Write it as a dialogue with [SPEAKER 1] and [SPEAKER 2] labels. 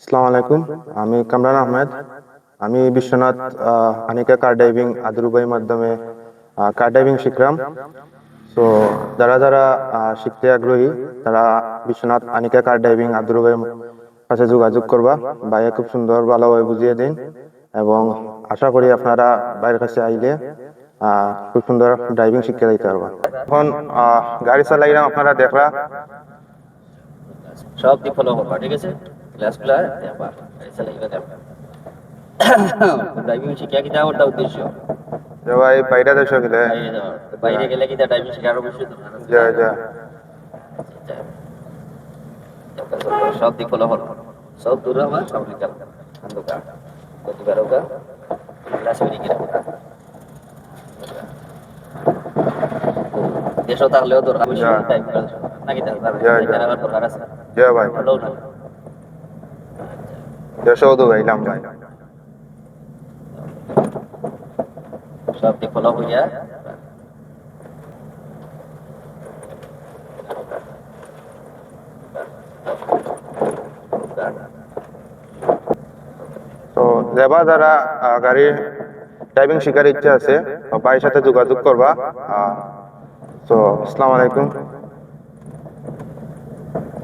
[SPEAKER 1] আসসালামু আলাইকুম। আমি কামরান আহমেদ। আমি বিশ্বনাথ আনিকা কার ড্রাইভিং আদরুবাই মাধ্যমে কার ড্রাইভিং শিখলাম। তো যারা যারা শিখতে আগ্রহী তারা বিশ্বনাথ আনিকা কার ড্রাইভিং আদরুবাই কাছে যোগাযোগ করবা। ভাইয়া খুব সুন্দর ভালোভাবে বুঝিয়ে দিন এবং আশা করি আপনারা ভাইয়ের কাছে আইলে খুব সুন্দর ড্রাইভিং শিখতে দিতে পারবা। এখন গাড়ি চালাইলাম, আপনারা দেখলা
[SPEAKER 2] সব দিক ফলো করবা, ঠিক আছে? ক্লাসগুলা দেখবা, গাড়ি চালাইবা দেখবা। ড্রাইভিং শিখিয়া কি যাওয়ার উদ্দেশ্য
[SPEAKER 1] যে ভাই বাইরে দেশ গেলে
[SPEAKER 2] বাইরে যাওয়ার। বাইরে গেলে কি ড্রাইভিং শেখার অবশ্যই দরকার আছে।
[SPEAKER 1] যা যা
[SPEAKER 2] সব দিক ফলো করবা, সব দূর হওয়া সব নিকাল অন্ধকার প্রতিবার হোকা ক্লাস করে গিয়ে দেশও থাকলেও দরকার অবশ্যই টাইম নাকি দরকার আছে।
[SPEAKER 1] যা ভাই
[SPEAKER 2] ভালো না
[SPEAKER 1] দেশও তো গাইলাম ভাই।
[SPEAKER 2] সব দিক ফলো করিয়া
[SPEAKER 1] তো যারা গাড়ি ড্রাইভিং শেখার ইচ্ছা আছে ভাইয়ের সাথে যোগাযোগ করবা। তো আসসালামু আলাইকুম।